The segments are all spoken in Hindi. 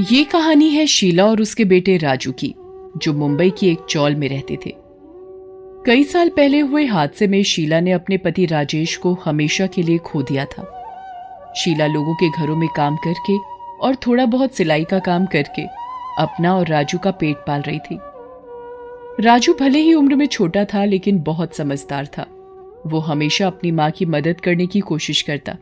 ये कहानी है शीला और उसके बेटे राजू की, जो मुंबई की एक चौल में रहते थे। कई साल पहले हुए हादसे में शीला ने अपने पति राजेश को हमेशा के लिए खो दिया था। शीला लोगों के घरों में काम करके और थोड़ा बहुत सिलाई का काम करके अपना और राजू का पेट पाल रही थी। राजू भले ही उम्र में छोटा था, लेकिन बहुत समझदार था। वो हमेशा अपनी मां की मदद करने की कोशिश करता।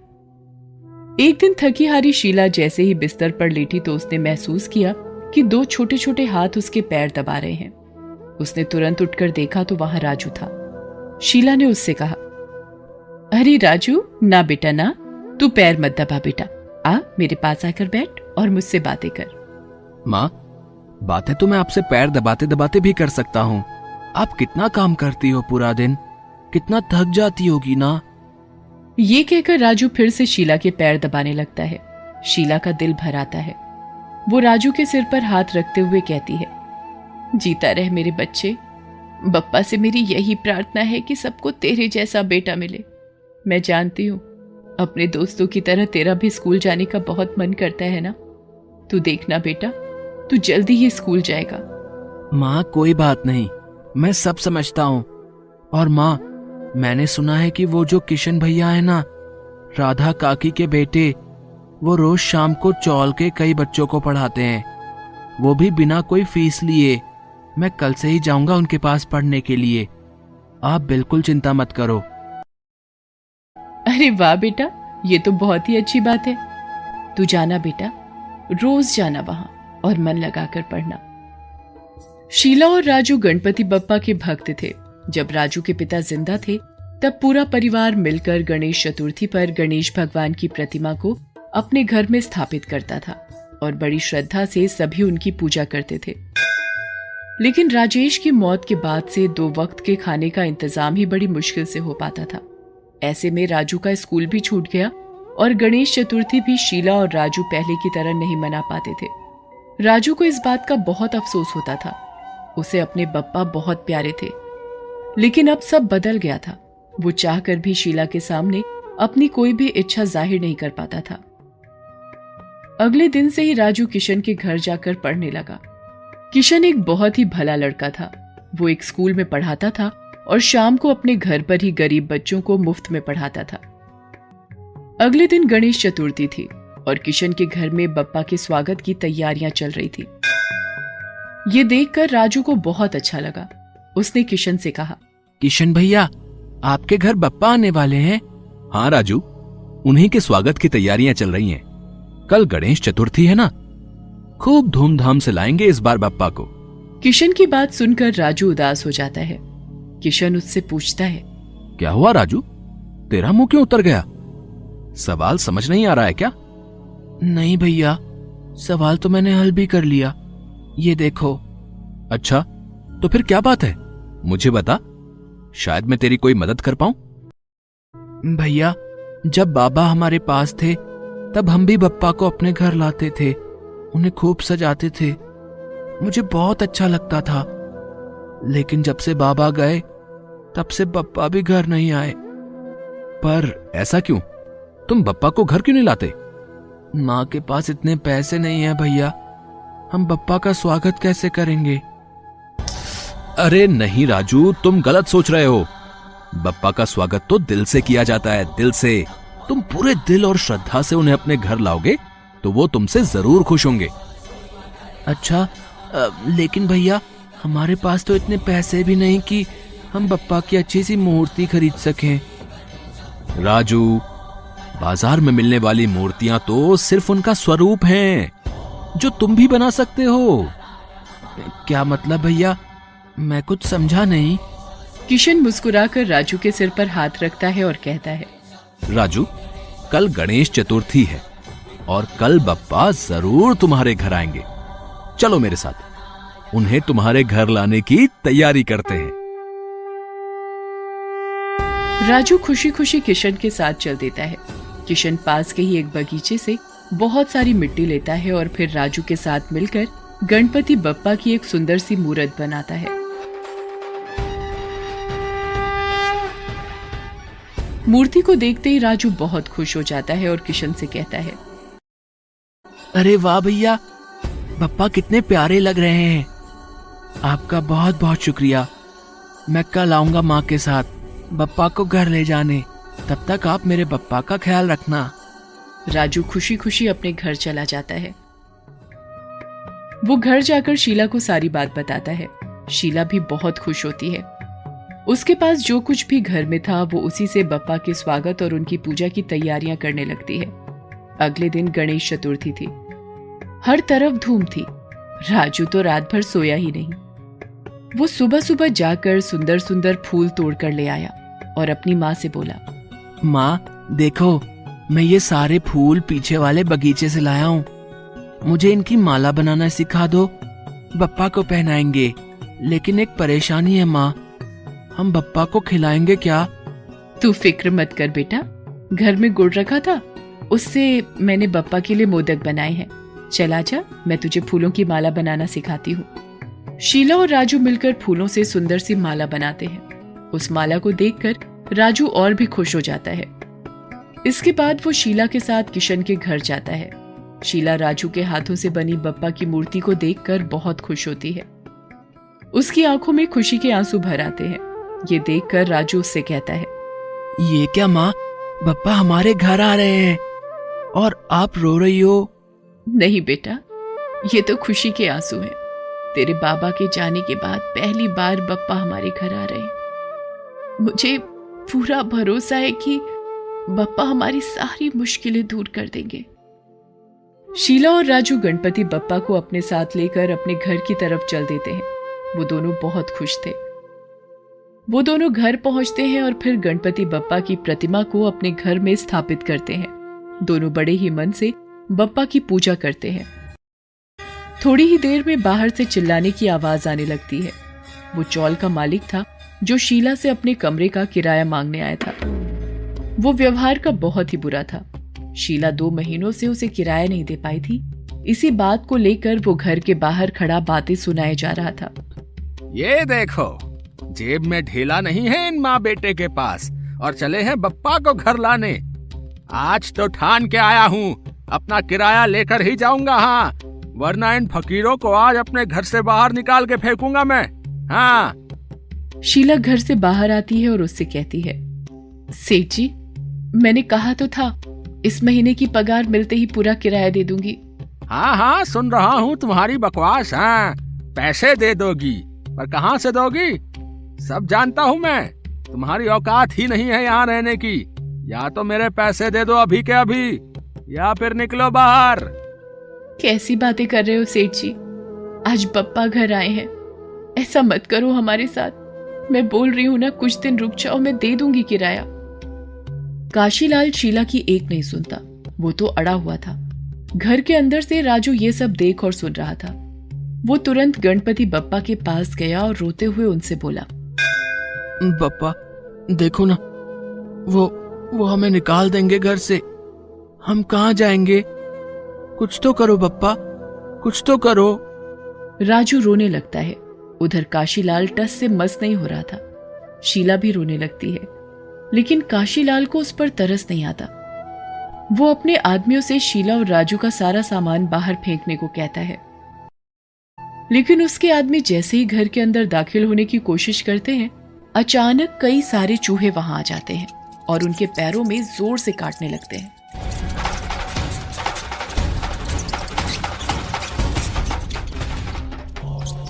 एक दिन थकी हारी शीला जैसे ही बिस्तर पर लेटी तो उसने महसूस किया कि दो छोटे छोटे हाथ उसके पैर दबा रहे हैं। उसने तुरंत उठकर देखा तो वहां राजू था। शीला ने उससे कहा, अरे राजू, ना बेटा ना, तू पैर मत दबा बेटा, आ मेरे पास आकर बैठ और मुझसे बातें कर। माँ, बातें तो मैं आपसे पैर दबाते दबाते भी कर सकता हूँ। आप कितना काम करती हो पूरा दिन, कितना थक जाती होगी ना। ये कहकर राजू फिर से शीला के पैर दबाने लगता है। शीला का दिल भर आता है। वो राजू के सिर पर हाथ रखते हुए कहती है, जीता रह मेरे बच्चे, बप्पा से मेरी यही प्रार्थना है कि सबको तेरे जैसा बेटा मिले। मैं जानती हूँ अपने दोस्तों की तरह तेरा भी स्कूल जाने का बहुत मन करता है ना। तू देखना बेटा, तू जल्दी ही स्कूल जाएगा। माँ कोई बात नहीं, मैं सब समझता हूँ। और माँ, मैंने सुना है कि वो जो किशन भैया है ना, राधा काकी के बेटे, वो रोज शाम को चौल के कई बच्चों को पढ़ाते हैं, वो भी बिना कोई फीस लिए। मैं कल से ही जाऊंगा उनके पास पढ़ने के लिए। आप बिल्कुल चिंता मत करो। अरे वाह बेटा, ये तो बहुत ही अच्छी बात है। तू जाना बेटा, रोज जाना वहां और मन लगाकर पढ़ना। शीला और राजू गणपति बप्पा के भक्त थे। जब राजू के पिता जिंदा थे तब पूरा परिवार मिलकर गणेश चतुर्थी पर गणेश भगवान की प्रतिमा को अपने घर में स्थापित करता था और बड़ी श्रद्धा से सभी उनकी पूजा करते थे। लेकिन राजेश की मौत के बाद से 2 वक्त के खाने का इंतजाम ही बड़ी मुश्किल से हो पाता था। ऐसे में राजू का स्कूल भी छूट गया और गणेश चतुर्थी भी शीला और राजू पहले की तरह नहीं मना पाते थे। राजू को इस बात का बहुत अफसोस होता था। उसे अपने बप्पा बहुत प्यारे थे, लेकिन अब सब बदल गया था। वो चाहकर भी शीला के सामने अपनी कोई भी इच्छा जाहिर नहीं कर पाता था। अगले दिन से ही राजू किशन के घर जाकर पढ़ने लगा। किशन एक बहुत ही भला लड़का था। वो एक स्कूल में पढ़ाता था और शाम को अपने घर पर ही गरीब बच्चों को मुफ्त में पढ़ाता था। अगले दिन गणेश चतुर्थी थी और किशन के घर में बप्पा के स्वागत की तैयारियां चल रही थी। ये देखकर राजू को बहुत अच्छा लगा। उसने किशन से कहा, किशन भैया, आपके घर बप्पा आने वाले हैं। हाँ राजू, उन्हीं के स्वागत की तैयारियां चल रही हैं। कल गणेश चतुर्थी है ना, खूब धूमधाम से लाएंगे इस बार बप्पा को। किशन की बात सुनकर राजू उदास हो जाता है। किशन उससे पूछता है, क्या हुआ राजू, तेरा मुंह क्यों उतर गया? सवाल समझ नहीं आ रहा है क्या? नहीं भैया, सवाल तो मैंने हल भी कर लिया, ये देखो। अच्छा, तो फिर क्या बात है, मुझे बता, शायद मैं तेरी कोई मदद कर पाऊं। भैया, जब बाबा हमारे पास थे तब हम भी बप्पा को अपने घर लाते थे, उन्हें खूब सजाते थे। मुझे बहुत अच्छा लगता था। लेकिन जब से बाबा गए तब से बप्पा भी घर नहीं आए। पर ऐसा क्यों? तुम बप्पा को घर क्यों नहीं लाते? माँ के पास इतने पैसे नहीं है भैया, हम बप्पा का स्वागत कैसे करेंगे? अरे नहीं राजू, तुम गलत सोच रहे हो। बप्पा का स्वागत तो दिल से किया जाता है, दिल से। तुम पूरे दिल और श्रद्धा से उन्हें अपने घर लाओगे तो वो तुमसे जरूर खुश होंगे। अच्छा, लेकिन भैया, हमारे पास तो इतने पैसे भी नहीं कि हम बप्पा की अच्छी सी मूर्ति खरीद सकें। राजू, बाजार में मिलने वाली मूर्तियां तो सिर्फ उनका स्वरूप हैं, जो तुम भी बना सकते हो। क्या मतलब भैया, मैं कुछ समझा नहीं। किशन मुस्कुराकर राजू के सिर पर हाथ रखता है और कहता है, राजू, कल गणेश चतुर्थी है और कल बप्पा जरूर तुम्हारे घर आएंगे। चलो मेरे साथ, उन्हें तुम्हारे घर लाने की तैयारी करते हैं। राजू खुशी खुशी किशन के साथ चल देता है। किशन पास के ही एक बगीचे से बहुत सारी मिट्टी लेता है और फिर राजू के साथ मिलकर गणपति बप्पा की एक सुंदर सी मूर्त बनाता है। मूर्ति को देखते ही राजू बहुत खुश हो जाता है और किशन से कहता है, अरे वाह भैया, बप्पा कितने प्यारे लग रहे हैं। आपका बहुत बहुत शुक्रिया। मैं कल आऊंगा माँ के साथ बप्पा को घर ले जाने। तब तक आप मेरे बप्पा का ख्याल रखना। राजू खुशी खुशी अपने घर चला जाता है। वो घर जाकर शीला को सारी बात बताता है। शीला भी बहुत खुश होती है। उसके पास जो कुछ भी घर में था वो उसी से बप्पा के स्वागत और उनकी पूजा की तैयारियां करने लगती है। अगले दिन गणेश चतुर्थी थी। हर तरफ धूम थी। राजू तो रात भर सोया ही नहीं। वो सुबह सुबह जाकर सुंदर सुंदर फूल तोड़कर ले आया और अपनी माँ से बोला, माँ देखो, मैं ये सारे फूल पीछे वाले बगीचे से लाया हूँ। मुझे इनकी माला बनाना सिखा दो, बप्पा को पहनाएंगे। लेकिन एक परेशानी है माँ, हम बप्पा को खिलाएंगे क्या? तू फिक्र मत कर बेटा, घर में गुड़ रखा था, उससे मैंने बप्पा के लिए मोदक बनाए हैं। चला जा, मैं तुझे फूलों की माला बनाना सिखाती हूँ। शीला और राजू मिलकर फूलों से सुंदर सी माला बनाते हैं। उस माला को देखकर राजू और भी खुश हो जाता है। इसके बाद वो शीला के साथ किशन के घर जाता है। शीला राजू के हाथों से बनी बप्पा की मूर्ति को देखकर बहुत खुश होती है। उसकी आंखों में खुशी के आंसू भर आते हैं। ये देखकर राजू उससे कहता है, ये क्या माँ, बप्पा हमारे घर आ रहे हैं और आप रो रही हो? नहीं बेटा, ये तो खुशी के आंसू हैं। तेरे बाबा के जाने के बाद पहली बार बप्पा हमारे घर आ रहे हैं। मुझे पूरा भरोसा है कि बप्पा हमारी सारी मुश्किलें दूर कर देंगे। शीला और राजू गणपति बप्पा को अपने साथ लेकर अपने घर की तरफ चल देते हैं। वो दोनों बहुत खुश थे। वो दोनों घर पहुंचते हैं और फिर गणपति बप्पा की प्रतिमा को अपने घर में स्थापित करते हैं। दोनों बड़े ही मन से बप्पा की पूजा करते हैं। थोड़ी ही देर में बाहर से चिल्लाने की आवाज आने लगती है। वो चौल का मालिक था जो शीला से अपने कमरे का किराया मांगने आया था। वो व्यवहार का बहुत ही बुरा था। शीला 2 महीनों से उसे किराया नहीं दे पाई थी। इसी बात को लेकर वो घर के बाहर खड़ा बातें सुनाए जा रहा था। ये देखो, जेब में ढेला नहीं है इन माँ बेटे के पास और चले हैं बप्पा को घर लाने। आज तो ठान के आया हूँ, अपना किराया लेकर ही जाऊंगा। हाँ, वरना इन फकीरों को आज अपने घर से बाहर निकाल के फेंकूंगा मैं। हाँ। शीला घर से बाहर आती है और उससे कहती है, सेठ जी, मैंने कहा तो था इस महीने की पगार मिलते ही पूरा किराया दे दूंगी। हाँ हाँ, सुन रहा हूँ तुम्हारी बकवास। हाँ, पैसे दे दोगी, पर कहाँ से दोगी? सब जानता हूँ मैं, तुम्हारी औकात ही नहीं है यहाँ रहने की। या तो मेरे पैसे दे दो अभी के अभी, या फिर निकलो बाहर। कैसी बातें कर रहे हो सेठ जी? आज बप्पा घर आए हैं, ऐसा मत करो हमारे साथ। मैं बोल रही हूँ ना, कुछ दिन रुक जाओ, मैं दे दूंगी किराया। काशीलाल शीला की एक नहीं सुनता। वो तो अड़ा हुआ था। घर के अंदर से राजू ये सब देख और सुन रहा था। वो तुरंत गणपति बप्पा के पास गया और रोते हुए उनसे बोला, बप्पा देखो ना, वो हमें निकाल देंगे घर से। हम कहाँ जाएंगे? कुछ तो करो बप्पा, कुछ तो करो। राजू रोने लगता है। उधर काशीलाल टस से मस नहीं हो रहा था। शीला भी रोने लगती है, लेकिन काशीलाल को उस पर तरस नहीं आता। वो अपने आदमियों से शीला और राजू का सारा सामान बाहर फेंकने को कहता है, लेकिन उसके आदमी जैसे ही घर के अंदर दाखिल होने की कोशिश करते हैं, अचानक कई सारे चूहे वहां आ जाते हैं और उनके पैरों में जोर से काटने लगते हैं।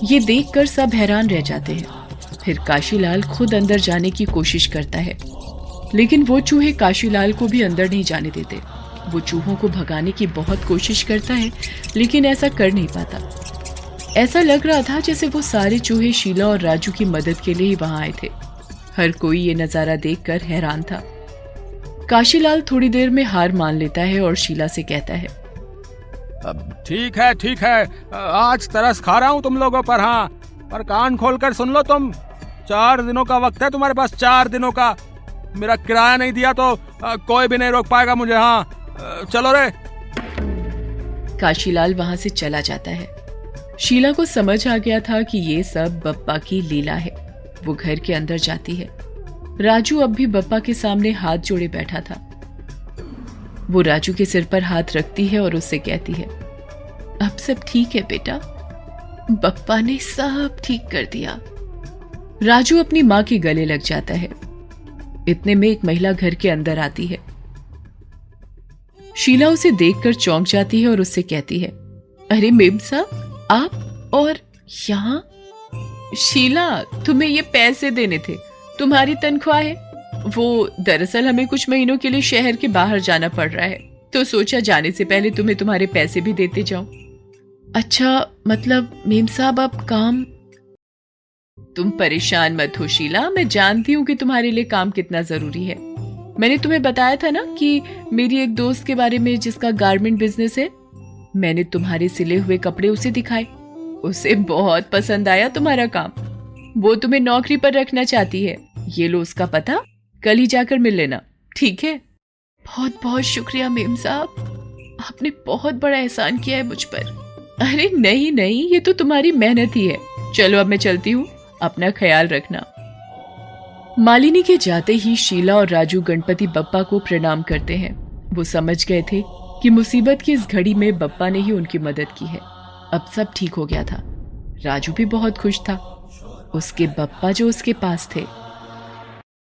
ये देखकर सब हैरान रह जाते हैं। फिर काशीलाल खुद अंदर जाने की कोशिश करता है, लेकिन वो चूहे काशीलाल को भी अंदर नहीं जाने देते। वो चूहों को भगाने की बहुत कोशिश करता है, लेकिन ऐसा कर नहीं पाता। ऐसा लग रहा था जैसे वो सारे चूहे शीला और राजू की मदद के लिए ही वहां आए थे। हर कोई ये नजारा देखकर हैरान था। काशीलाल थोड़ी देर में हार मान लेता है और शीला से कहता है, ठीक है, आज तरस खा रहा हूँ तुम लोगों पर। हाँ, पर कान खोलकर सुन लो तुम। 4 दिनों का वक्त है तुम्हारे पास, 4 दिनों का। मेरा किराया नहीं दिया तो कोई भी नहीं रोक पाएगा मुझे। हाँ, चलो रे। काशीलाल वहां से चला जाता है। शीला को समझ आ गया था कि ये सब बप्पा की लीला है। वो घर के अंदर जाती है। राजू अब भी बप्पा के सामने हाथ जोड़े बैठा था। वो राजू के सिर पर हाथ रखती है और उससे कहती है, अब सब ठीक है बेटा, बप्पा ने सब ठीक कर दिया। राजू अपनी मां के गले लग जाता है। इतने में एक महिला घर के अंदर आती है। शीला उसे देखकर चौंक जाती है और उससे कहती है, अरे मेम साहब, आप और यहां? शीला, तुम्हें ये पैसे देने थे, तुम्हारी तनख्वाह है। वो दरअसल हमें कुछ महीनों के लिए शहर के बाहर जाना पड़ रहा है, तो सोचा जाने से पहले तुम्हें तुम्हारे पैसे भी देते जाऊं। अच्छा, मतलब मेम साहब आप काम? तुम परेशान मत हो शीला, मैं जानती हूँ कि तुम्हारे लिए काम कितना जरूरी है। मैंने तुम्हें बताया था ना कि मेरी एक दोस्त के बारे में जिसका गारमेंट बिजनेस है। मैंने तुम्हारे सिले हुए कपड़े उसे दिखाए, उसे बहुत पसंद आया तुम्हारा काम। वो तुम्हें नौकरी पर रखना चाहती है। ये लो उसका पता, कल ही जाकर मिल लेना, ठीक है? बहुत बहुत शुक्रिया मेम साहब, आपने बहुत बड़ा एहसान किया है मुझ पर। अरे नहीं नहीं, ये तो तुम्हारी मेहनत ही है। चलो अब मैं चलती हूँ, अपना ख्याल रखना। मालिनी के जाते ही शीला और राजू गणपति बप्पा को प्रणाम करते हैं। वो समझ गए थे कि मुसीबत की इस घड़ी में बप्पा ने ही उनकी मदद की है। अब सब ठीक हो गया था। राजू भी बहुत खुश था। उसके बप्पा जो उसके पास थे